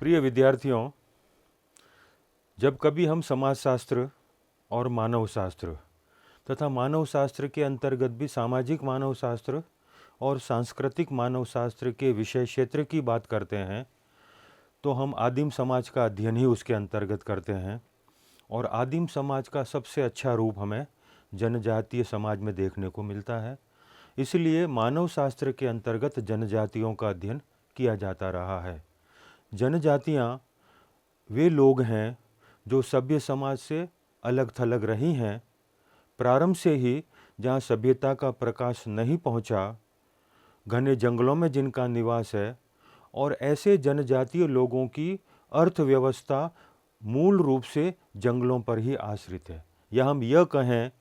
प्रिय विद्यार्थियों, जब कभी हम समाजशास्त्र और मानव शास्त्र तथा मानव शास्त्र के अंतर्गत भी सामाजिक मानव शास्त्र और सांस्कृतिक मानव शास्त्र के विषय क्षेत्र की बात करते हैं, तो हम आदिम समाज का अध्ययन ही उसके अंतर्गत करते हैं। और आदिम समाज का सबसे अच्छा रूप हमें जनजातीय समाज में देखने को मिलता है। इसलिए मानव शास्त्र के अंतर्गत जनजातियों का अध्ययन किया जाता रहा है। जनजातियाँ वे लोग हैं जो सभ्य समाज से अलग थलग रही हैं। प्रारंभ से ही जहाँ सभ्यता का प्रकाश नहीं पहुँचा, घने जंगलों में जिनका निवास है, और ऐसे जनजातीय लोगों की अर्थव्यवस्था मूल रूप से जंगलों पर ही आश्रित है। या हम यह कहें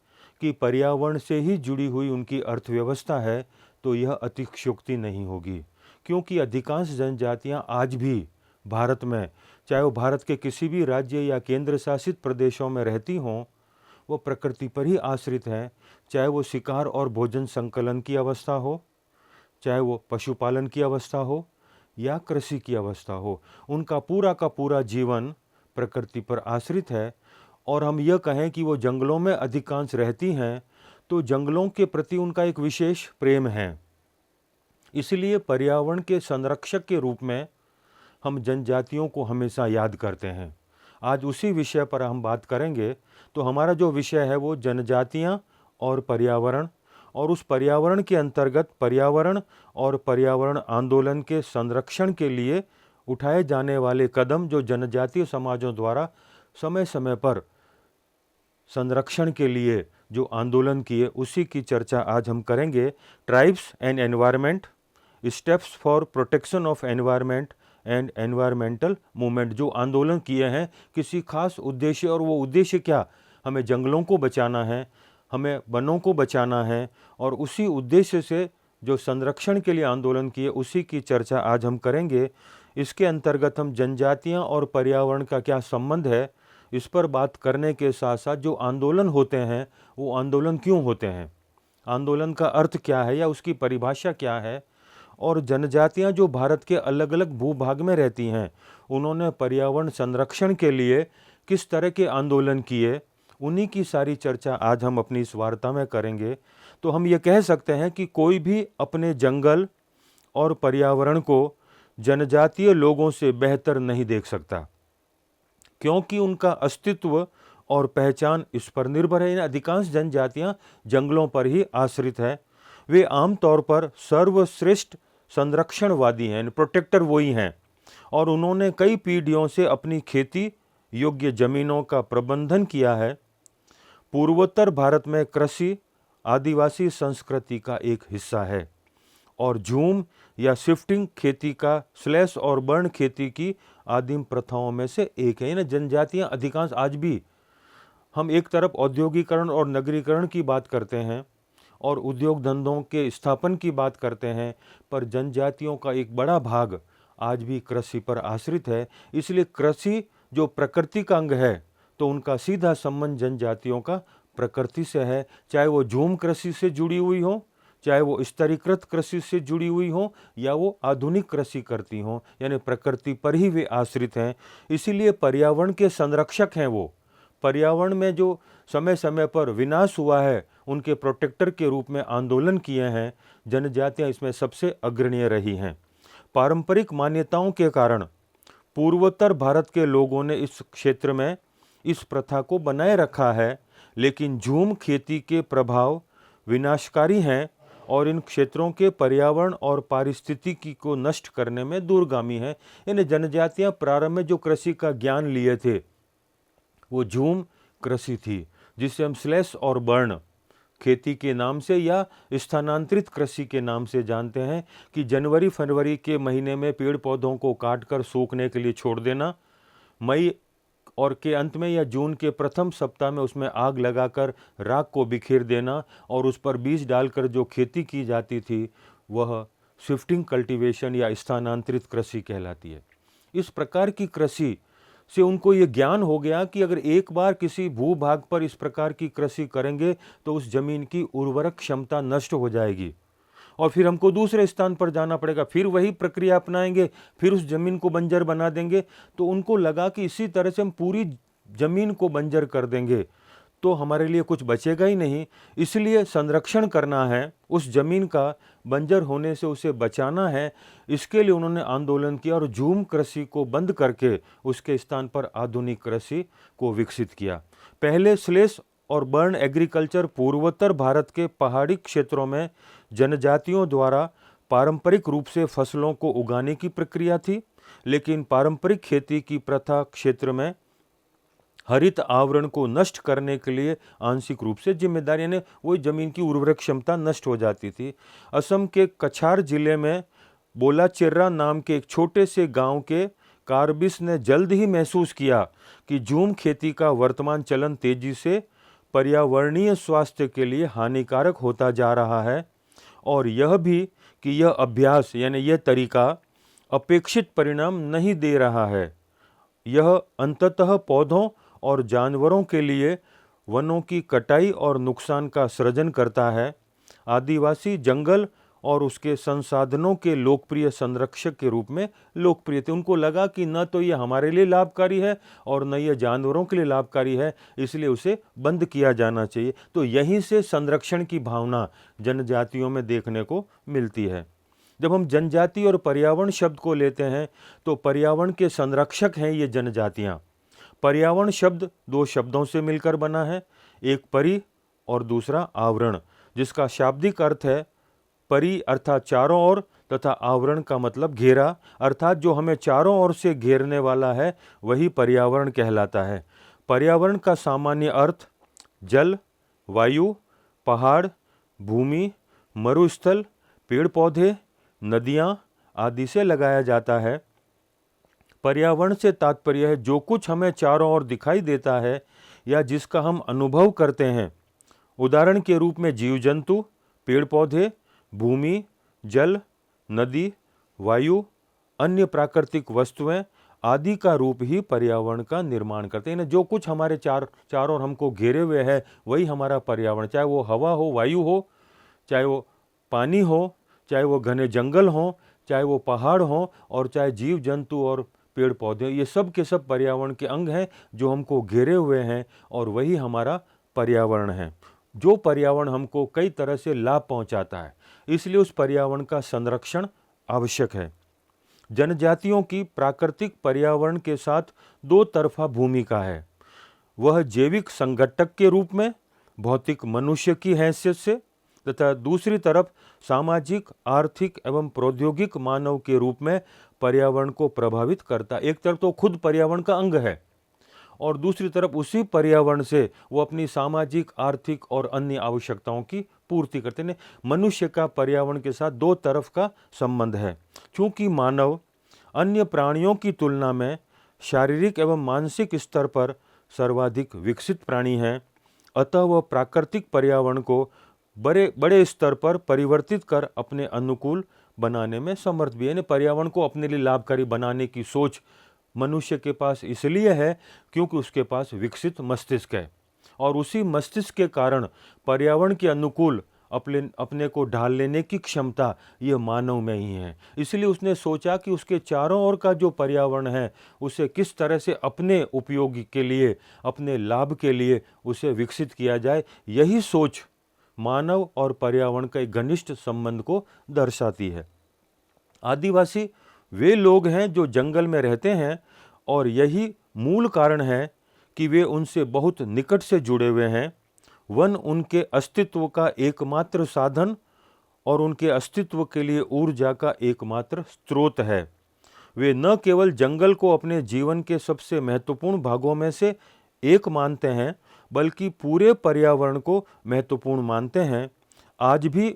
कि पर्यावरण से ही जुड़ी हुई उनकी अर्थव्यवस्था है, तो यह अतिशयोक्ति नहीं होगी, क्योंकि अधिकांश जनजातियाँ आज भी भारत में, चाहे वो भारत के किसी भी राज्य या केंद्र शासित प्रदेशों में रहती हों, वो प्रकृति पर ही आश्रित हैं। चाहे वो शिकार और भोजन संकलन की अवस्था हो, चाहे वो पशुपालन की अवस्था हो या कृषि की अवस्था हो, उनका पूरा का पूरा जीवन प्रकृति पर आश्रित है। और हम यह कहें कि वो जंगलों में अधिकांश रहती हैं, तो जंगलों के प्रति उनका एक विशेष प्रेम है। इसलिए पर्यावरण के संरक्षक के रूप में हम जनजातियों को हमेशा याद करते हैं। आज उसी विषय पर हम बात करेंगे। तो हमारा जो विषय है वो जनजातियाँ और पर्यावरण, और उस पर्यावरण के अंतर्गत पर्यावरण और पर्यावरण आंदोलन के संरक्षण के लिए उठाए जाने वाले कदम, जो जनजातीय समाजों द्वारा समय समय पर संरक्षण के लिए जो आंदोलन किए, उसी की चर्चा आज हम करेंगे। Tribes and environment, steps for protection of environment and environmental movement, जो आंदोलन किए हैं किसी खास उद्देश्य, और वो उद्देश्य क्या, हमें जंगलों को बचाना है, हमें वनों को बचाना है, और उसी उद्देश्य से जो संरक्षण के लिए आंदोलन किए, उसी की चर्चा आज हम करेंगे। इसके अंतर्गत हम जनजातियाँ और पर्यावरण का क्या संबंध है, इस पर बात करने के साथ साथ जो आंदोलन होते हैं वो आंदोलन क्यों होते हैं, आंदोलन का अर्थ क्या है या उसकी परिभाषा क्या है, और जनजातियां जो भारत के अलग अलग भूभाग में रहती हैं, उन्होंने पर्यावरण संरक्षण के लिए किस तरह के आंदोलन किए, उन्हीं की सारी चर्चा आज हम अपनी इस वार्ता में करेंगे। तो हम ये कह सकते हैं कि कोई भी अपने जंगल और पर्यावरण को जनजातीय लोगों से बेहतर नहीं देख सकता, क्योंकि उनका अस्तित्व और पहचान इस पर निर्भर है। अधिकांश जनजातियां जंगलों पर ही आश्रित है। वे आमतौर पर सर्वश्रेष्ठ संरक्षणवादी हैं, प्रोटेक्टर वही हैं, और उन्होंने कई पीढ़ियों से अपनी खेती योग्य जमीनों का प्रबंधन किया है। पूर्वोत्तर भारत में कृषि आदिवासी संस्कृति का एक हिस्सा है, और झूम या शिफ्टिंग खेती का स्लैश और बर्न खेती की आदिम प्रथाओं में से एक है। जनजातियां अधिकांश आज भी, हम एक तरफ औद्योगिकरण और नगरीकरण की बात करते हैं और उद्योग धंधों के स्थापन की बात करते हैं, पर जनजातियों का एक बड़ा भाग आज भी कृषि पर आश्रित है। इसलिए कृषि जो प्रकृति का अंग है, तो उनका सीधा संबंध जनजातियों का प्रकृति से है। चाहे वो झूम कृषि से जुड़ी हुई हो, चाहे वो स्तरीकृत कृषि से जुड़ी हुई हो, या वो आधुनिक कृषि करती हों, यानी प्रकृति पर ही वे आश्रित हैं। इसीलिए पर्यावरण के संरक्षक हैं वो। पर्यावरण में जो समय समय पर विनाश हुआ है, उनके प्रोटेक्टर के रूप में आंदोलन किए हैं, जनजातियां इसमें सबसे अग्रणीय रही हैं। पारंपरिक मान्यताओं के कारण पूर्वोत्तर भारत के लोगों ने इस क्षेत्र में इस प्रथा को बनाए रखा है, लेकिन झूम खेती के प्रभाव विनाशकारी हैं और इन क्षेत्रों के पर्यावरण और पारिस्थितिकी को नष्ट करने में दूरगामी हैं। यानी जनजातियां प्रारंभ में जो कृषि का ज्ञान लिए थे, वो झूम कृषि थी, जिसे हम स्लैश और बर्न खेती के नाम से या स्थानांतरित कृषि के नाम से जानते हैं, कि जनवरी फरवरी के महीने में पेड़ पौधों को काटकर सूखने के लिए छोड़ देना, मई और के अंत में या जून के प्रथम सप्ताह में उसमें आग लगाकर राख को बिखेर देना, और उस पर बीज डालकर जो खेती की जाती थी, वह शिफ्टिंग कल्टीवेशन या स्थानांतरित कृषि कहलाती है। इस प्रकार की कृषि से उनको ये ज्ञान हो गया कि अगर एक बार किसी भूभाग पर इस प्रकार की कृषि करेंगे तो उस जमीन की उर्वरक क्षमता नष्ट हो जाएगी, और फिर हमको दूसरे स्थान पर जाना पड़ेगा, फिर वही प्रक्रिया अपनाएंगे, फिर उस जमीन को बंजर बना देंगे। तो उनको लगा कि इसी तरह से हम पूरी जमीन को बंजर कर देंगे तो हमारे लिए कुछ बचेगा ही नहीं। इसलिए संरक्षण करना है, उस जमीन का बंजर होने से उसे बचाना है। इसके लिए उन्होंने आंदोलन किया और झूम कृषि को बंद करके उसके स्थान पर आधुनिक कृषि को विकसित किया। पहले स्लेश और बर्न एग्रीकल्चर पूर्वोत्तर भारत के पहाड़ी क्षेत्रों में जनजातियों द्वारा पारंपरिक रूप से फसलों को उगाने की प्रक्रिया थी, लेकिन पारंपरिक खेती की प्रथा क्षेत्र में हरित आवरण को नष्ट करने के लिए आंशिक रूप से जिम्मेदार, यानी वही जमीन की उर्वरक क्षमता नष्ट हो जाती थी। असम के कछार जिले में बोलाचेर्रा नाम के एक छोटे से गांव के कार्बिस ने जल्द ही महसूस किया कि झूम खेती का वर्तमान चलन तेजी से पर्यावरणीय स्वास्थ्य के लिए हानिकारक होता जा रहा है, और यह भी कि यह अभ्यास यानी यह तरीका अपेक्षित परिणाम नहीं दे रहा है। यह अंततः पौधों और जानवरों के लिए वनों की कटाई और नुकसान का सृजन करता है। आदिवासी जंगल और उसके संसाधनों के लोकप्रिय संरक्षक के रूप में लोकप्रिय थे। उनको लगा कि न तो ये हमारे लिए लाभकारी है और न ये जानवरों के लिए लाभकारी है, इसलिए उसे बंद किया जाना चाहिए। तो यहीं से संरक्षण की भावना जनजातियों में देखने को मिलती है। जब हम जनजाति और पर्यावरण शब्द को लेते हैं तो पर्यावरण के संरक्षक हैं ये जनजातियाँ। पर्यावरण शब्द दो शब्दों से मिलकर बना है, एक परि और दूसरा आवरण, जिसका शाब्दिक अर्थ है परि अर्थात चारों ओर तथा आवरण का मतलब घेरा, अर्थात जो हमें चारों ओर से घेरने वाला है वही पर्यावरण कहलाता है। पर्यावरण का सामान्य अर्थ जल, वायु, पहाड़, भूमि, मरुस्थल, पेड़ पौधे, नदियाँ आदि से लगाया जाता है। पर्यावरण से तात्पर्य है जो कुछ हमें चारों ओर दिखाई देता है या जिसका हम अनुभव करते हैं। उदाहरण के रूप में जीव जंतु, पेड़ पौधे, भूमि, जल, नदी, वायु, अन्य प्राकृतिक वस्तुएं आदि का रूप ही पर्यावरण का निर्माण करते हैं। जो कुछ हमारे चारों ओर हमको घेरे हुए है वही हमारा पर्यावरण, चाहे वो हवा हो, वायु हो, चाहे वो पानी हो, चाहे वो घने जंगल हो, चाहे वो पहाड़ हो, और चाहे जीव जंतु और पेड़ पौधे, ये सब के सब पर्यावरण के अंग हैं जो हमको घेरे हुए हैं और वही हमारा पर्यावरण है। जो पर्यावरण हमको कई तरह से लाभ पहुंचाता है, इसलिए उस पर्यावरण का संरक्षण आवश्यक है। जनजातियों की प्राकृतिक पर्यावरण के साथ दो तरफा भूमिका है। वह जैविक संगठक के रूप में भौतिक मनुष्य की हैसियत से तथा दूसरी तरफ सामाजिक, आर्थिक एवं प्रौद्योगिक मानव के रूप में पर्यावरण को प्रभावित करता है। एक तरफ तो खुद पर्यावरण का अंग है और दूसरी तरफ उसी पर्यावरण से वो अपनी सामाजिक, आर्थिक और अन्य आवश्यकताओं की पूर्ति करते हैं। मनुष्य का पर्यावरण के साथ दो तरफ का संबंध है। चूंकि मानव अन्य प्राणियों की तुलना में शारीरिक एवं मानसिक स्तर पर सर्वाधिक विकसित प्राणी है, अतः वह प्राकृतिक पर्यावरण को बड़े स्तर पर परिवर्तित कर अपने अनुकूल बनाने में समर्थ भी है। यानी पर्यावरण को अपने लिए लाभकारी बनाने की सोच मनुष्य के पास इसलिए है क्योंकि उसके पास विकसित मस्तिष्क है, और उसी मस्तिष्क के कारण पर्यावरण के अनुकूल अपने को ढाल लेने की क्षमता ये मानव में ही है। इसलिए उसने सोचा कि उसके चारों ओर का जो पर्यावरण है उसे किस तरह से अपने उपयोग के लिए, अपने लाभ के लिए उसे विकसित किया जाए। यही सोच मानव और पर्यावरण का एक घनिष्ठ संबंध को दर्शाती है। आदिवासी वे लोग हैं जो जंगल में रहते हैं और यही मूल कारण है कि वे उनसे बहुत निकट से जुड़े हुए हैं। वन उनके अस्तित्व का एकमात्र साधन और उनके अस्तित्व के लिए ऊर्जा का एकमात्र स्रोत है। वे न केवल जंगल को अपने जीवन के सबसे महत्वपूर्ण भागों में से एक मानते हैं बल्कि पूरे पर्यावरण को महत्वपूर्ण मानते हैं। आज भी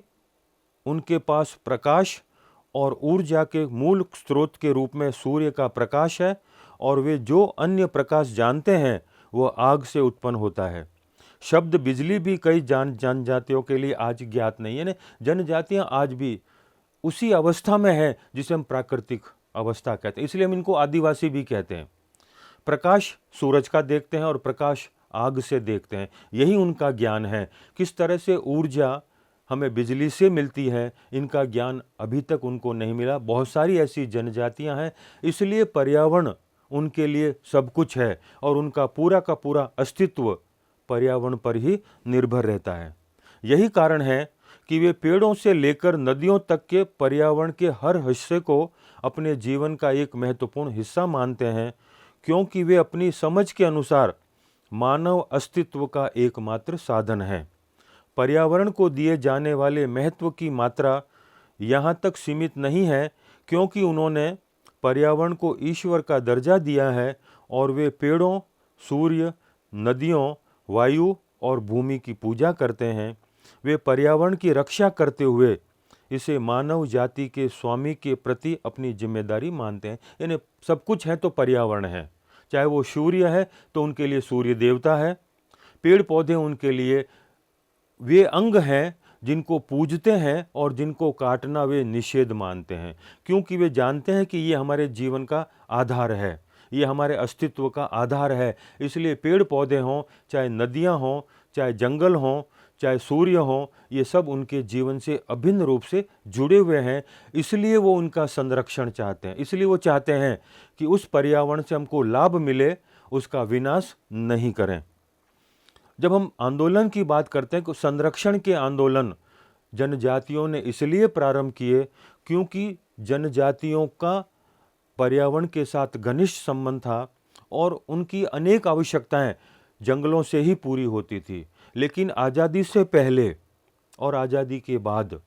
उनके पास प्रकाश और ऊर्जा के मूल स्रोत के रूप में सूर्य का प्रकाश है, और वे जो अन्य प्रकाश जानते हैं वह आग से उत्पन्न होता है। शब्द बिजली भी कई जनजातियों के लिए आज ज्ञात नहीं है। जनजातियां आज भी उसी अवस्था में है जिसे हम प्राकृतिक अवस्था कहते हैं, इसलिए हम इनको आदिवासी भी कहते हैं। प्रकाश सूरज का देखते हैं और प्रकाश आग से देखते हैं, यही उनका ज्ञान है। किस तरह से ऊर्जा हमें बिजली से मिलती है, इनका ज्ञान अभी तक उनको नहीं मिला। बहुत सारी ऐसी जनजातियां हैं, इसलिए पर्यावरण उनके लिए सब कुछ है और उनका पूरा का पूरा अस्तित्व पर्यावरण पर ही निर्भर रहता है। यही कारण है कि वे पेड़ों से लेकर नदियों तक के पर्यावरण के हर हिस्से को अपने जीवन का एक महत्वपूर्ण हिस्सा मानते हैं, क्योंकि वे अपनी समझ के अनुसार मानव अस्तित्व का एकमात्र साधन है। पर्यावरण को दिए जाने वाले महत्व की मात्रा यहाँ तक सीमित नहीं है, क्योंकि उन्होंने पर्यावरण को ईश्वर का दर्जा दिया है और वे पेड़ों, सूर्य, नदियों, वायु और भूमि की पूजा करते हैं। वे पर्यावरण की रक्षा करते हुए इसे मानव जाति के स्वामी के प्रति अपनी जिम्मेदारी मानते हैं। यानी सब कुछ है तो पर्यावरण है, चाहे वो सूर्य है तो उनके लिए सूर्य देवता है, पेड़ पौधे उनके लिए वे अंग हैं जिनको पूजते हैं और जिनको काटना वे निषेध मानते हैं, क्योंकि वे जानते हैं कि ये हमारे जीवन का आधार है, ये हमारे अस्तित्व का आधार है। इसलिए पेड़ पौधे हों, चाहे नदियां हों, चाहे जंगल हों, चाहे सूर्य हों, ये सब उनके जीवन से अभिन्न रूप से जुड़े हुए हैं। इसलिए वो उनका संरक्षण चाहते हैं, इसलिए वो चाहते हैं कि उस पर्यावरण से हमको लाभ मिले, उसका विनाश नहीं करें। जब हम आंदोलन की बात करते हैं तो संरक्षण के आंदोलन जनजातियों ने इसलिए प्रारंभ किए क्योंकि जनजातियों का पर्यावरण के साथ घनिष्ठ संबंध था और उनकी अनेक आवश्यकताएं जंगलों से ही पूरी होती थी। लेकिन आज़ादी से पहले और आज़ादी के बाद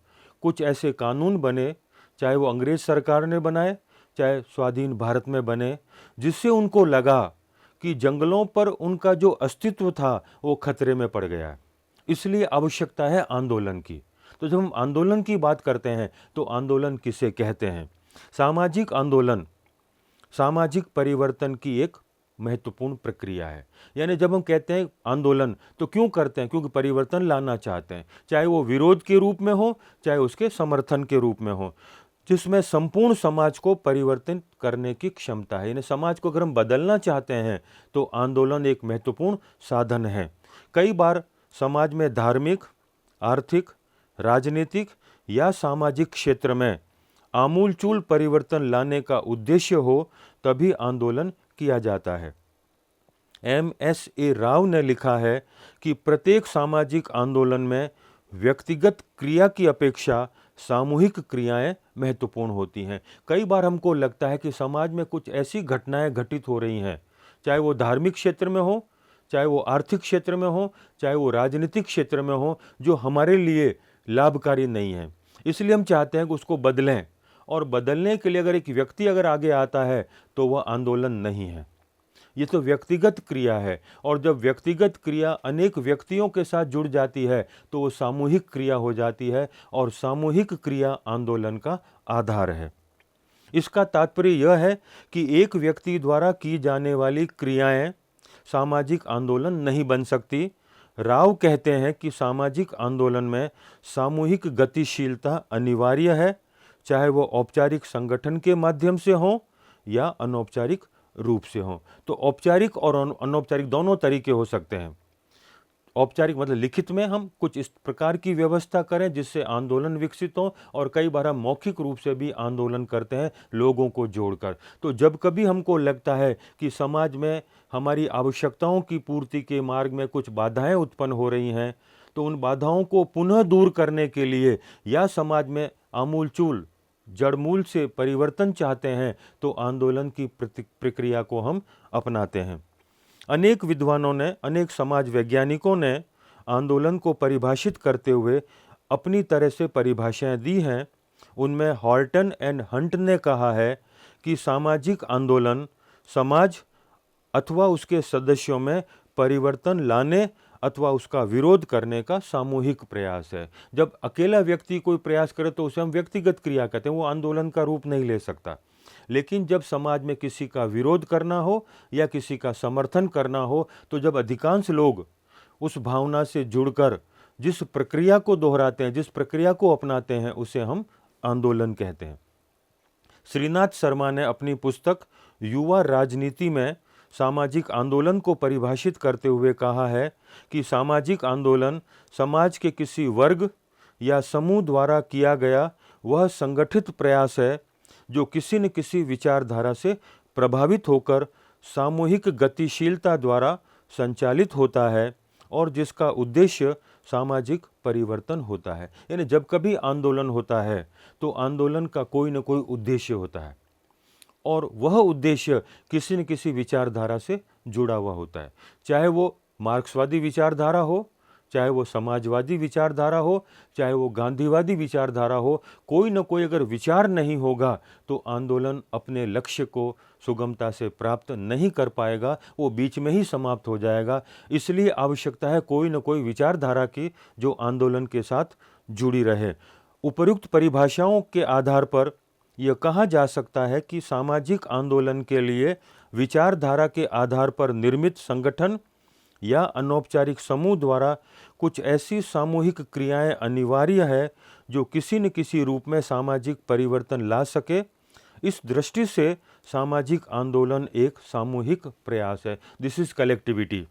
कुछ ऐसे कानून बने, चाहे वो अंग्रेज़ सरकार ने बनाए, चाहे स्वाधीन भारत में बने, जिससे उनको लगा कि जंगलों पर उनका जो अस्तित्व था वो खतरे में पड़ गया है। इसलिए आवश्यकता है आंदोलन की। तो जब हम आंदोलन की बात करते हैं तो आंदोलन किसे कहते हैं? सामाजिक आंदोलन सामाजिक परिवर्तन की एक महत्वपूर्ण प्रक्रिया है। यानी जब हम कहते हैं आंदोलन तो क्यों करते हैं? क्योंकि परिवर्तन लाना चाहते हैं, चाहे वो विरोध के रूप में हो, चाहे उसके समर्थन के रूप में हो, जिसमें संपूर्ण समाज को परिवर्तित करने की क्षमता है। यानी समाज को अगर हम बदलना चाहते हैं तो आंदोलन एक महत्वपूर्ण साधन है। कई बार समाज में धार्मिक, आर्थिक, राजनीतिक या सामाजिक क्षेत्र में आमूलचूल परिवर्तन लाने का उद्देश्य हो तभी आंदोलन किया जाता है। M.S.A. राव ने लिखा है कि प्रत्येक सामाजिक आंदोलन में व्यक्तिगत क्रिया की अपेक्षा सामूहिक क्रियाएं महत्वपूर्ण होती हैं। कई बार हमको लगता है कि समाज में कुछ ऐसी घटनाएं घटित हो रही हैं, चाहे वो धार्मिक क्षेत्र में हो, चाहे वो आर्थिक क्षेत्र में हो, चाहे वो राजनीतिक क्षेत्र में हो, जो हमारे लिए लाभकारी नहीं है। इसलिए हम चाहते हैं कि उसको बदलें, और बदलने के लिए अगर एक व्यक्ति अगर आगे आता है तो वह आंदोलन नहीं है, ये तो व्यक्तिगत क्रिया है। और जब व्यक्तिगत क्रिया अनेक व्यक्तियों के साथ जुड़ जाती है तो वो सामूहिक क्रिया हो जाती है, और सामूहिक क्रिया आंदोलन का आधार है। इसका तात्पर्य यह है कि एक व्यक्ति द्वारा की जाने वाली क्रियाएं सामाजिक आंदोलन नहीं बन सकती। राव कहते हैं कि सामाजिक आंदोलन में सामूहिक गतिशीलता अनिवार्य है, चाहे वो औपचारिक संगठन के माध्यम से हो या अनौपचारिक रूप से हो। तो औपचारिक और अनौपचारिक दोनों तरीके हो सकते हैं। औपचारिक मतलब लिखित में हम कुछ इस प्रकार की व्यवस्था करें जिससे आंदोलन विकसित हो, और कई बार हम मौखिक रूप से भी आंदोलन करते हैं लोगों को जोड़कर। तो जब कभी हमको लगता है कि समाज में हमारी आवश्यकताओं की पूर्ति के मार्ग में कुछ बाधाएं उत्पन्न हो रही हैं, तो उन बाधाओं को पुनः दूर करने के लिए या समाज में आमूलचूल जड़मूल से परिवर्तन चाहते हैं तो आंदोलन की प्रक्रिया को हम अपनाते हैं। अनेक विद्वानों ने, अनेक समाज वैज्ञानिकों ने आंदोलन को परिभाषित करते हुए अपनी तरह से परिभाषाएं दी हैं। उनमें हॉर्टन एंड हंट ने कहा है कि सामाजिक आंदोलन समाज अथवा उसके सदस्यों में परिवर्तन लाने अथवा उसका विरोध करने का सामूहिक प्रयास है। जब अकेला व्यक्ति कोई प्रयास करे तो उसे हम व्यक्तिगत क्रिया कहते हैं, वो आंदोलन का रूप नहीं ले सकता। लेकिन जब समाज में किसी का विरोध करना हो या किसी का समर्थन करना हो, तो जब अधिकांश लोग उस भावना से जुड़कर जिस प्रक्रिया को दोहराते हैं, जिस प्रक्रिया को अपनाते हैं, उसे हम आंदोलन कहते हैं। श्रीनाथ शर्मा ने अपनी पुस्तक युवा राजनीति में सामाजिक आंदोलन को परिभाषित करते हुए कहा है कि सामाजिक आंदोलन समाज के किसी वर्ग, या समूह द्वारा किया गया वह संगठित प्रयास है जो किसी न किसी विचारधारा से प्रभावित होकर सामूहिक गतिशीलता द्वारा संचालित होता है और जिसका उद्देश्य सामाजिक परिवर्तन होता है। यानी जब कभी आंदोलन होता है तो आंदोलन का कोई न कोई उद्देश्य होता है और वह उद्देश्य किसी न किसी विचारधारा से जुड़ा हुआ होता है, चाहे वो मार्क्सवादी विचारधारा हो, चाहे वो समाजवादी विचारधारा हो, चाहे वो गांधीवादी विचारधारा हो। कोई न कोई अगर विचार नहीं होगा तो आंदोलन अपने लक्ष्य को सुगमता से प्राप्त नहीं कर पाएगा, वो बीच में ही समाप्त हो जाएगा। इसलिए आवश्यकता है कोई न कोई विचारधारा की जो आंदोलन के साथ जुड़ी रहे। उपर्युक्त परिभाषाओं के आधार पर यह कहा जा सकता है कि सामाजिक आंदोलन के लिए विचारधारा के आधार पर निर्मित संगठन या अनौपचारिक समूह द्वारा कुछ ऐसी सामूहिक क्रियाएं अनिवार्य है जो किसी न किसी रूप में सामाजिक परिवर्तन ला सके। इस दृष्टि से सामाजिक आंदोलन एक सामूहिक प्रयास है। This is collectivity.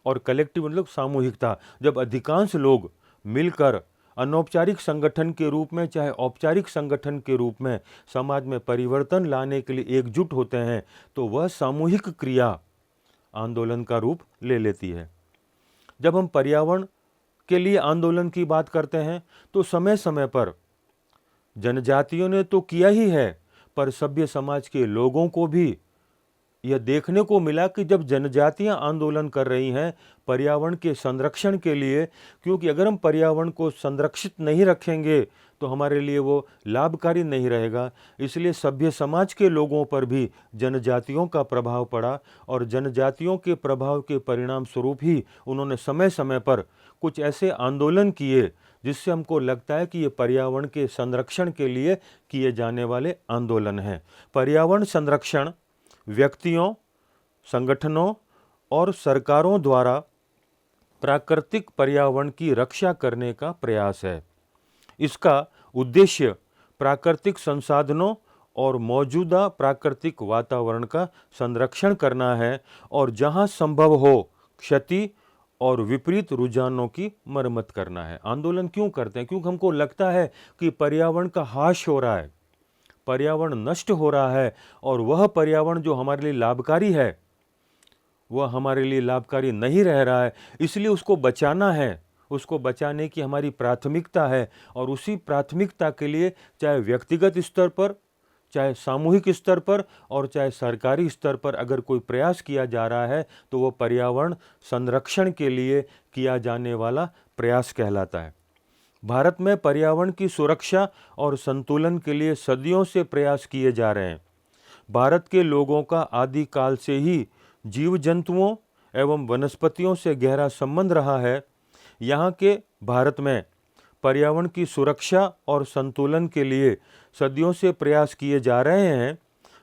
और कलेक्टिव मतलब सामूहिकता। जब अधिकांश लोग मिलकर अनौपचारिक संगठन के रूप में चाहे औपचारिक संगठन के रूप में समाज में परिवर्तन लाने के लिए एकजुट होते हैं तो वह सामूहिक क्रिया आंदोलन का रूप ले लेती है। जब हम पर्यावरण के लिए आंदोलन की बात करते हैं तो समय समय पर जनजातियों ने तो किया ही है, पर सभ्य समाज के लोगों को भी यह देखने को मिला कि जब जनजातियां आंदोलन कर रही हैं पर्यावरण के संरक्षण के लिए, क्योंकि अगर हम पर्यावरण को संरक्षित नहीं रखेंगे तो हमारे लिए वो लाभकारी नहीं रहेगा। इसलिए सभ्य समाज के लोगों पर भी जनजातियों का प्रभाव पड़ा और जनजातियों के प्रभाव के परिणाम स्वरूप ही उन्होंने समय समय पर कुछ ऐसे आंदोलन किए जिससे हमको लगता है कि ये पर्यावरण के संरक्षण के लिए किए जाने वाले आंदोलन हैं। पर्यावरण संरक्षण व्यक्तियों, संगठनों और सरकारों द्वारा प्राकृतिक पर्यावरण की रक्षा करने का प्रयास है। इसका उद्देश्य प्राकृतिक संसाधनों और मौजूदा प्राकृतिक वातावरण का संरक्षण करना है और जहां संभव हो क्षति और विपरीत रुझानों की मरम्मत करना है। आंदोलन क्यों करते हैं? क्योंकि हमको लगता है कि पर्यावरण का हाश हो रहा है, पर्यावरण नष्ट हो रहा है और वह पर्यावरण जो हमारे लिए लाभकारी है वह हमारे लिए लाभकारी नहीं रह रहा है। इसलिए उसको बचाना है, उसको बचाने की हमारी प्राथमिकता है और उसी प्राथमिकता के लिए चाहे व्यक्तिगत स्तर पर, चाहे सामूहिक स्तर पर और चाहे सरकारी स्तर पर अगर कोई प्रयास किया जा रहा है तो वह पर्यावरण संरक्षण के लिए किया जाने वाला प्रयास कहलाता है। भारत में पर्यावरण की सुरक्षा और संतुलन के लिए सदियों से प्रयास किए जा रहे हैं। भारत के लोगों का आदिकाल से ही जीव जंतुओं एवं वनस्पतियों से गहरा संबंध रहा है। यहाँ के भारत में पर्यावरण की सुरक्षा और संतुलन के लिए सदियों से प्रयास किए जा रहे हैं।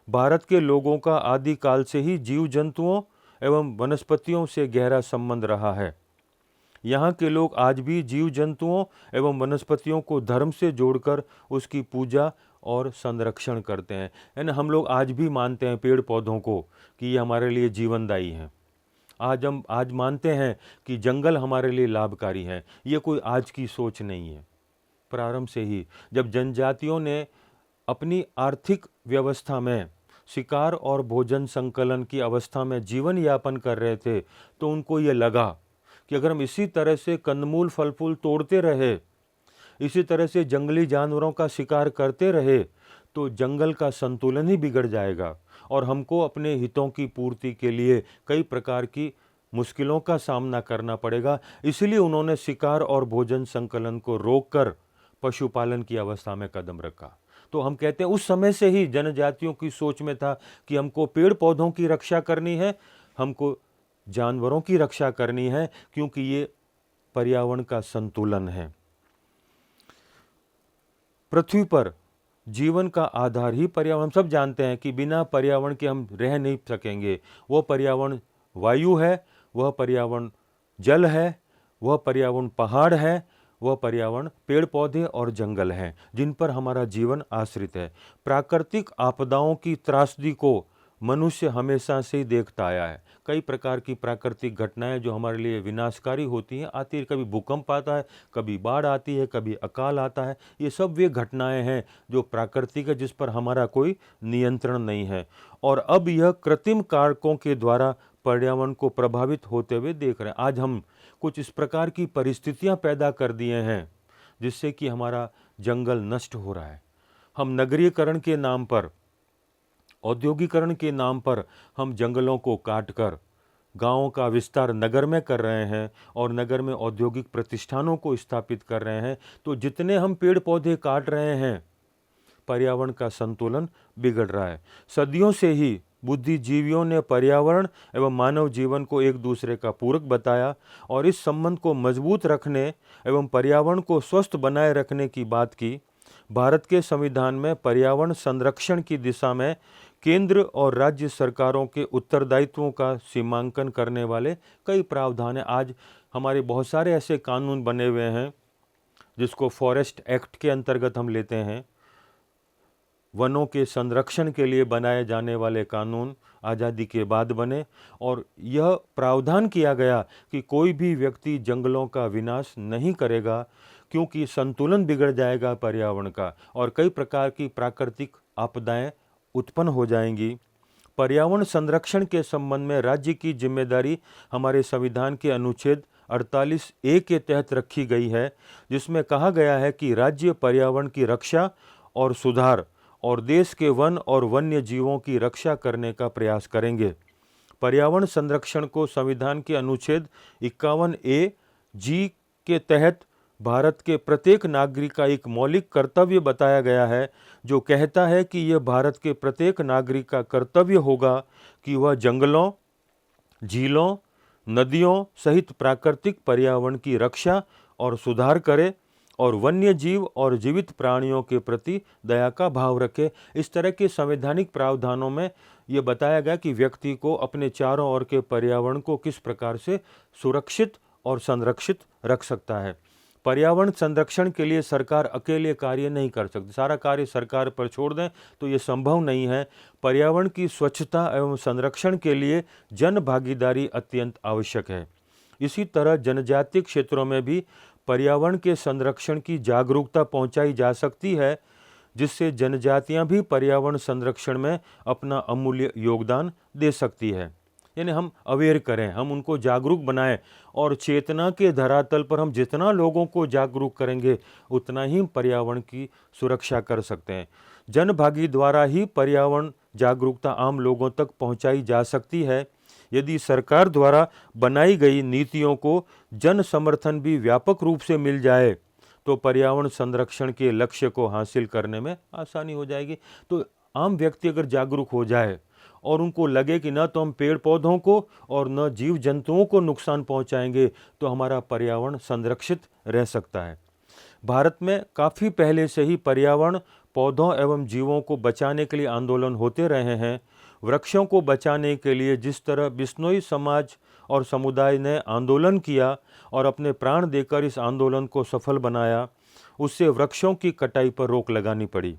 भारत के लोगों का आदिकाल से ही जीव जंतुओं एवं वनस्पतियों से गहरा संबंध रहा है। यहाँ के लोग आज भी जीव जंतुओं एवं वनस्पतियों को धर्म से जोड़कर उसकी पूजा और संरक्षण करते हैं। यानी हम लोग आज भी मानते हैं पेड़ पौधों को कि ये हमारे लिए जीवनदायी हैं। आज मानते हैं कि जंगल हमारे लिए लाभकारी हैं। ये कोई आज की सोच नहीं है। प्रारंभ से ही जब जनजातियों ने अपनी आर्थिक व्यवस्था में शिकार और भोजन संकलन की अवस्था में जीवन यापन कर रहे थे तो उनको ये लगा कि अगर हम इसी तरह से कंदमूल फल फूल तोड़ते रहे, इसी तरह से जंगली जानवरों का शिकार करते रहे तो जंगल का संतुलन ही बिगड़ जाएगा और हमको अपने हितों की पूर्ति के लिए कई प्रकार की मुश्किलों का सामना करना पड़ेगा। इसलिए उन्होंने शिकार और भोजन संकलन को रोककर पशुपालन की अवस्था में कदम रखा। तो हम कहते हैं उस समय से ही जनजातियों की सोच में था कि हमको पेड़ पौधों की रक्षा करनी है, हमको जानवरों की रक्षा करनी है, क्योंकि ये पर्यावरण का संतुलन है। पृथ्वी पर जीवन का आधार ही पर्यावरण। हम सब जानते हैं कि बिना पर्यावरण के हम रह नहीं सकेंगे। वह पर्यावरण वायु है, वह पर्यावरण जल है, वह पर्यावरण पहाड़ है, वह पर्यावरण पेड़ पौधे और जंगल हैं जिन पर हमारा जीवन आश्रित है। प्राकृतिक आपदाओं की त्रासदी को मनुष्य हमेशा से ही देखता आया है। कई प्रकार की प्राकृतिक घटनाएं जो हमारे लिए विनाशकारी होती हैं आती है, कभी भूकंप आता है, कभी बाढ़ आती है, कभी अकाल आता है। ये सब वे घटनाएं हैं जो प्राकृतिक है, जिस पर हमारा कोई नियंत्रण नहीं है। और अब यह कृत्रिम कारकों के द्वारा पर्यावरण को प्रभावित होते हुए देख रहे हैं। आज हम कुछ इस प्रकार की परिस्थितियां पैदा कर दिए हैं जिससे कि हमारा जंगल नष्ट हो रहा है। हम नगरीकरण के नाम पर, औद्योगिकरण के नाम पर हम जंगलों को काटकर गांवों का विस्तार नगर में कर रहे हैं और नगर में औद्योगिक प्रतिष्ठानों को स्थापित कर रहे हैं। तो जितने हम पेड़ पौधे काट रहे हैं, पर्यावरण का संतुलन बिगड़ रहा है। सदियों से ही बुद्धिजीवियों ने पर्यावरण एवं मानव जीवन को एक दूसरे का पूरक बताया और इस संबंध को मजबूत रखने एवं पर्यावरण को स्वस्थ बनाए रखने की बात की। भारत के संविधान में पर्यावरण संरक्षण की दिशा में केंद्र और राज्य सरकारों के उत्तरदायित्वों का सीमांकन करने वाले कई प्रावधान हैं। आज हमारे बहुत सारे ऐसे कानून बने हुए हैं जिसको फॉरेस्ट एक्ट के अंतर्गत हम लेते हैं। वनों के संरक्षण के लिए बनाए जाने वाले कानून आज़ादी के बाद बने और यह प्रावधान किया गया कि कोई भी व्यक्ति जंगलों का विनाश नहीं करेगा, क्योंकि संतुलन बिगड़ जाएगा पर्यावरण का और कई प्रकार की प्राकृतिक आपदाएं उत्पन्न हो जाएंगी। पर्यावरण संरक्षण के संबंध में राज्य की जिम्मेदारी हमारे संविधान के अनुच्छेद 48A के तहत रखी गई है, जिसमें कहा गया है कि राज्य पर्यावरण की रक्षा और सुधार और देश के वन और वन्य जीवों की रक्षा करने का प्रयास करेंगे। पर्यावरण संरक्षण को संविधान के अनुच्छेद 51A(G) के तहत भारत के प्रत्येक नागरिक का एक मौलिक कर्तव्य बताया गया है, जो कहता है कि यह भारत के प्रत्येक नागरिक का कर्तव्य होगा कि वह जंगलों, झीलों, नदियों सहित प्राकृतिक पर्यावरण की रक्षा और सुधार करे और वन्य जीव और जीवित प्राणियों के प्रति दया का भाव रखे। इस तरह के संवैधानिक प्रावधानों में ये बताया गया कि व्यक्ति को अपने चारों ओर के पर्यावरण को किस प्रकार से सुरक्षित और संरक्षित रख सकता है। पर्यावरण संरक्षण के लिए सरकार अकेले कार्य नहीं कर सकती। सारा कार्य सरकार पर छोड़ दें तो ये संभव नहीं है। पर्यावरण की स्वच्छता एवं संरक्षण के लिए जन भागीदारी अत्यंत आवश्यक है। इसी तरह जनजातीय क्षेत्रों में भी पर्यावरण के संरक्षण की जागरूकता पहुंचाई जा सकती है, जिससे जनजातियां भी पर्यावरण संरक्षण में अपना अमूल्य योगदान दे सकती है। यानी हम अवेयर करें, हम उनको जागरूक बनाएं और चेतना के धरातल पर हम जितना लोगों को जागरूक करेंगे उतना ही पर्यावरण की सुरक्षा कर सकते हैं। जनभागी द्वारा ही पर्यावरण जागरूकता आम लोगों तक पहुंचाई जा सकती है। यदि सरकार द्वारा बनाई गई नीतियों को जन समर्थन भी व्यापक रूप से मिल जाए तो पर्यावरण संरक्षण के लक्ष्य को हासिल करने में आसानी हो जाएगी। तो आम व्यक्ति अगर जागरूक हो जाए और उनको लगे कि न तो हम पेड़ पौधों को और न जीव जंतुओं को नुकसान पहुंचाएंगे, तो हमारा पर्यावरण संरक्षित रह सकता है। भारत में काफ़ी पहले से ही पर्यावरण, पौधों एवं जीवों को बचाने के लिए आंदोलन होते रहे हैं। वृक्षों को बचाने के लिए जिस तरह बिश्नोई समाज और समुदाय ने आंदोलन किया और अपने प्राण देकर इस आंदोलन को सफल बनाया, उससे वृक्षों की कटाई पर रोक लगानी पड़ी।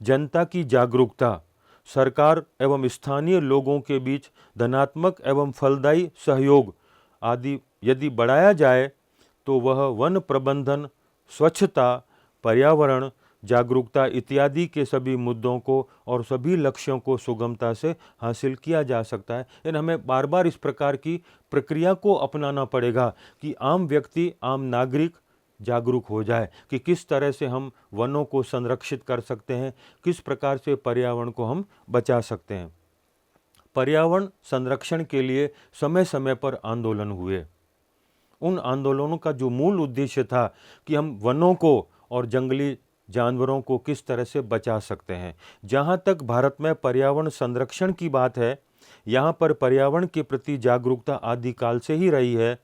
जनता की जागरूकता, सरकार एवं स्थानीय लोगों के बीच धनात्मक एवं फलदायी सहयोग आदि यदि बढ़ाया जाए तो वह वन प्रबंधन, स्वच्छता, पर्यावरण जागरूकता इत्यादि के सभी मुद्दों को और सभी लक्ष्यों को सुगमता से हासिल किया जा सकता है। यानी हमें बार बार इस प्रकार की प्रक्रिया को अपनाना पड़ेगा कि आम व्यक्ति, आम नागरिक जागरूक हो जाए कि किस तरह से हम वनों को संरक्षित कर सकते हैं, किस प्रकार से पर्यावरण को हम बचा सकते हैं। पर्यावरण संरक्षण के लिए समय समय पर आंदोलन हुए। उन आंदोलनों का जो मूल उद्देश्य था कि हम वनों को और जंगली जानवरों को किस तरह से बचा सकते हैं। जहाँ तक भारत में पर्यावरण संरक्षण की बात है, यहाँ पर पर्यावरण के प्रति जागरूकता आदिकाल से ही रही है।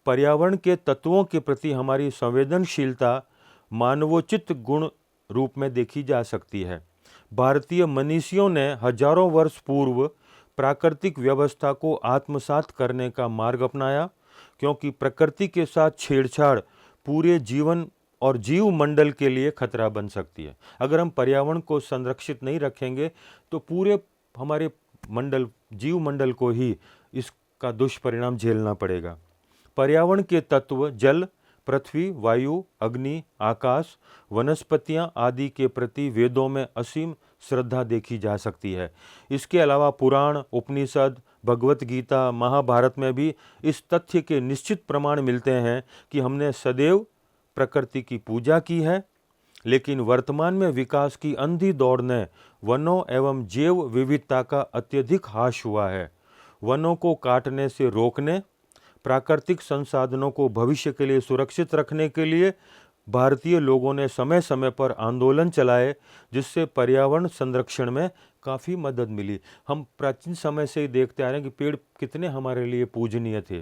पर्यावरण के तत्वों के प्रति हमारी संवेदनशीलता मानवोचित गुण रूप में देखी जा सकती है। भारतीय मनीषियों ने हजारों वर्ष पूर्व प्राकृतिक व्यवस्था को आत्मसात करने का मार्ग अपनाया, क्योंकि प्रकृति के साथ छेड़छाड़ पूरे जीवन और जीव मंडल के लिए खतरा बन सकती है। अगर हम पर्यावरण को संरक्षित नहीं रखेंगे तो पूरे हमारे जीव मंडल को ही इसका दुष्परिणाम झेलना पड़ेगा। पर्यावरण के तत्व जल, पृथ्वी, वायु, अग्नि, आकाश, वनस्पतियां आदि के प्रति वेदों में असीम श्रद्धा देखी जा सकती है। इसके अलावा पुराण, उपनिषद, भगवत गीता, महाभारत में भी इस तथ्य के निश्चित प्रमाण मिलते हैं कि हमने सदैव प्रकृति की पूजा की है, लेकिन वर्तमान में विकास की अंधी दौड़ ने वनों एवं जैव विविधता का अत्यधिक ह्रास हुआ है। वनों को काटने से रोकने, प्राकृतिक संसाधनों को भविष्य के लिए सुरक्षित रखने के लिए भारतीय लोगों ने समय समय पर आंदोलन चलाए, जिससे पर्यावरण संरक्षण में काफ़ी मदद मिली। हम प्राचीन समय से ही देखते आ रहे हैं कि पेड़ कितने हमारे लिए पूजनीय थे।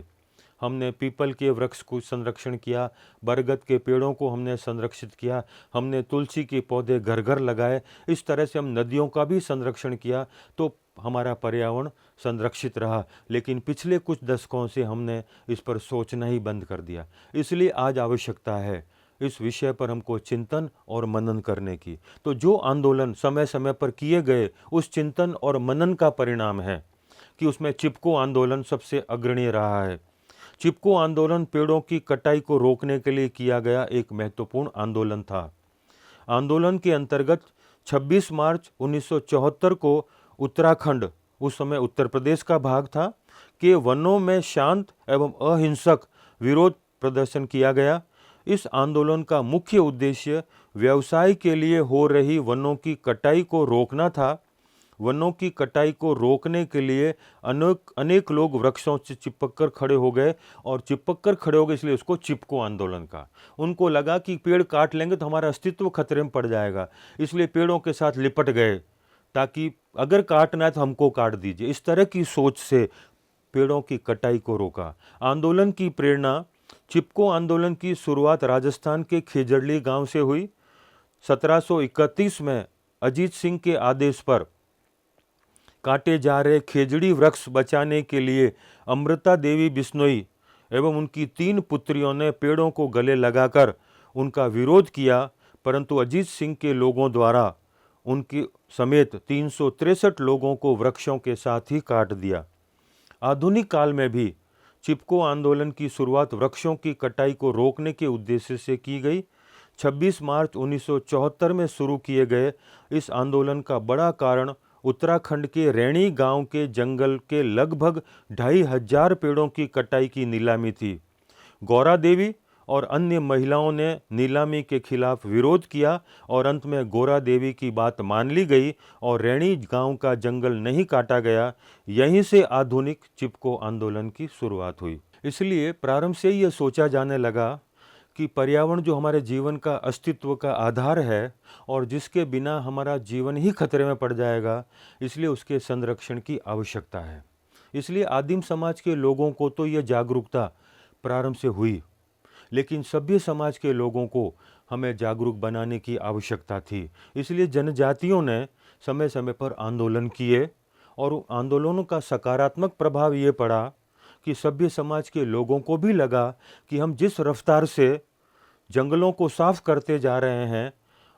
हमने पीपल के वृक्ष को संरक्षण किया, बरगद के पेड़ों को हमने संरक्षित किया, हमने तुलसी के पौधे घर घर लगाए। इस तरह से हम नदियों का भी संरक्षण किया, तो हमारा पर्यावरण संरक्षित रहा। लेकिन पिछले कुछ दशकों से हमने इस पर सोचना ही बंद कर दिया। इसलिए आज आवश्यकता है इस विषय पर हमको चिंतन और मनन करने की। तो जो आंदोलन समय समय पर किए गए, उस चिंतन और मनन का परिणाम है कि उसमें चिपको आंदोलन सबसे अग्रणी रहा है। चिपको आंदोलन पेड़ों की कटाई को रोकने के लिए किया गया एक महत्वपूर्ण आंदोलन था। आंदोलन के अंतर्गत 26 मार्च 1974 को उत्तराखंड, उस समय उत्तर प्रदेश का भाग था, के वनों में शांत एवं अहिंसक विरोध प्रदर्शन किया गया। इस आंदोलन का मुख्य उद्देश्य व्यवसाय के लिए हो रही वनों की कटाई को रोकना था। वनों की कटाई को रोकने के लिए अनेक लोग वृक्षों से चिपक कर खड़े हो गए, और चिपक कर खड़े हो गए इसलिए उसको चिपको आंदोलन का। उनको लगा कि पेड़ काट लेंगे तो हमारा अस्तित्व खतरे में पड़ जाएगा, इसलिए पेड़ों के साथ लिपट गए ताकि अगर काटना है तो हमको काट दीजिए। इस तरह की सोच से पेड़ों की कटाई को रोका। आंदोलन की प्रेरणा, चिपको आंदोलन की शुरुआत राजस्थान के खेजड़ली गांव से हुई। 1731 में अजीत सिंह के आदेश पर काटे जा रहे खेजड़ी वृक्ष बचाने के लिए अमृता देवी बिश्नोई एवं उनकी 3 पुत्रियों ने पेड़ों को गले लगाकर उनका विरोध किया, परंतु अजीत सिंह के लोगों द्वारा उनकी समेत 363 लोगों को वृक्षों के साथ ही काट दिया। आधुनिक काल में भी चिपको आंदोलन की शुरुआत वृक्षों की कटाई को रोकने के उद्देश्य से की गई। 26 मार्च 1974 में शुरू किए गए इस आंदोलन का बड़ा कारण उत्तराखंड के रैणी गांव के जंगल के लगभग 2500 पेड़ों की कटाई की नीलामी थी। गौरा देवी और अन्य महिलाओं ने नीलामी के खिलाफ विरोध किया और अंत में गौरा देवी की बात मान ली गई और रैणी गांव का जंगल नहीं काटा गया। यहीं से आधुनिक चिपको आंदोलन की शुरुआत हुई। इसलिए प्रारंभ से ही यह सोचा जाने लगा कि पर्यावरण जो हमारे जीवन का अस्तित्व का आधार है और जिसके बिना हमारा जीवन ही खतरे में पड़ जाएगा, इसलिए उसके संरक्षण की आवश्यकता है। इसलिए आदिम समाज के लोगों को तो यह जागरूकता प्रारंभ से हुई, लेकिन सभ्य समाज के लोगों को हमें जागरूक बनाने की आवश्यकता थी। इसलिए जनजातियों ने समय समय पर आंदोलन किए और आंदोलनों का सकारात्मक प्रभाव ये पड़ा कि सभ्य समाज के लोगों को भी लगा कि हम जिस रफ्तार से जंगलों को साफ करते जा रहे हैं,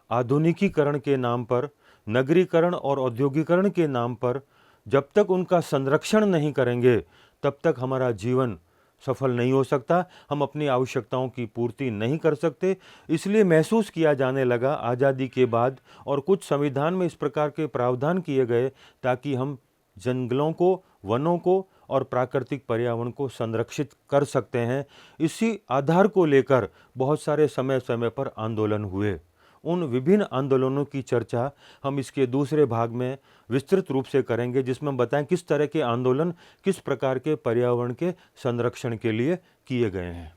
आधुनिकीकरण के नाम पर, नगरीकरण और औद्योगिकरण के नाम पर, जब तक उनका संरक्षण नहीं करेंगे तब तक हमारा जीवन सफल नहीं हो सकता, हम अपनी आवश्यकताओं की पूर्ति नहीं कर सकते। इसलिए महसूस किया जाने लगा आज़ादी के बाद, और कुछ संविधान में इस प्रकार के प्रावधान किए गए ताकि हम जंगलों को, वनों को और प्राकृतिक पर्यावरण को संरक्षित कर सकते हैं। इसी आधार को लेकर बहुत सारे समय समय पर आंदोलन हुए। उन विभिन्न आंदोलनों की चर्चा हम इसके दूसरे भाग में विस्तृत रूप से करेंगे, जिसमें हम बताएं किस तरह के आंदोलन किस प्रकार के पर्यावरण के संरक्षण के लिए किए गए हैं।